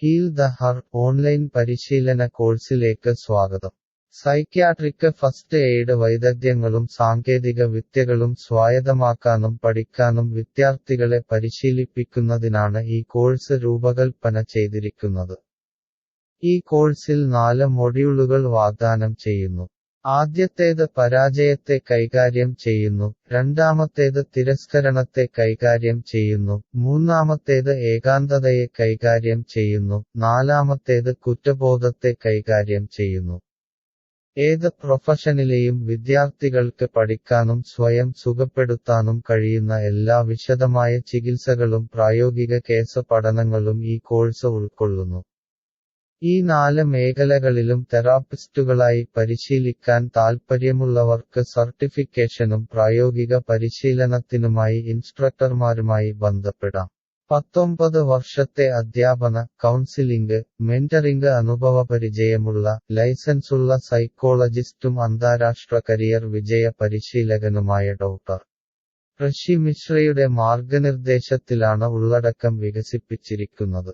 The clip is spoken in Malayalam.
ഹീൽ ദ ഹാർട്ട് ഓൺലൈൻ പരിശീലന കോഴ്സിലേക്ക് സ്വാഗതം. സൈക്യാട്രിക് ഫസ്റ്റ് എയ്ഡ് വൈദഗ്ധ്യങ്ങളും സാങ്കേതിക വിദ്യകളും സ്വായത്തമാക്കാനും പഠിക്കാനും വിദ്യാർത്ഥികളെ പരിശീലിപ്പിക്കുന്നതിനാണ് ഈ കോഴ്സ് രൂപകൽപ്പന ചെയ്തിരിക്കുന്നത്. ഈ കോഴ്സിൽ 4 മൊഡ്യൂളുകൾ വാഗ്ദാനം ചെയ്യുന്നു. ആദ്യത്തേത് പരാജയത്തെ കൈകാര്യം ചെയ്യുന്നു, രണ്ടാമത്തേത് തിരസ്കരണത്തെ കൈകാര്യം ചെയ്യുന്നു, മൂന്നാമത്തേത് ഏകാന്തതയെ കൈകാര്യം ചെയ്യുന്നു, നാലാമത്തേത് കുറ്റബോധത്തെ കൈകാര്യം ചെയ്യുന്നു. ഏത് പ്രൊഫഷനിലെയും വിദ്യാർത്ഥികൾക്ക് പഠിക്കാനും സ്വയം സുഖപ്പെടുത്താനും കഴിയുന്ന എല്ലാ വിശദമായ ചികിത്സകളും പ്രായോഗിക കേസ് പഠനങ്ങളും ഈ കോഴ്സ് ഉൾക്കൊള്ളുന്നു. ഈ 4 മേഖലകളിലും തെറാപ്പിസ്റ്റുകളായി പരിശീലിക്കാൻ താൽപ്പര്യമുള്ളവർക്ക് സർട്ടിഫിക്കേഷനും പ്രായോഗിക പരിശീലനത്തിനുമായി ഇൻസ്ട്രക്ടർമാരുമായി ബന്ധപ്പെടാം. 19 വർഷത്തെ അധ്യാപന, കൗൺസിലിംഗ്, മെന്ററിംഗ് അനുഭവപരിചയമുള്ള, ലൈസൻസുള്ള സൈക്കോളജിസ്റ്റും അന്താരാഷ്ട്ര കരിയർ വിജയ പരിശീലകനുമായ ഡോക്ടർ ഋഷി മിശ്രയുടെ മാർഗനിർദ്ദേശത്തിലാണ് ഉള്ളടക്കം വികസിപ്പിച്ചിരിക്കുന്നത്.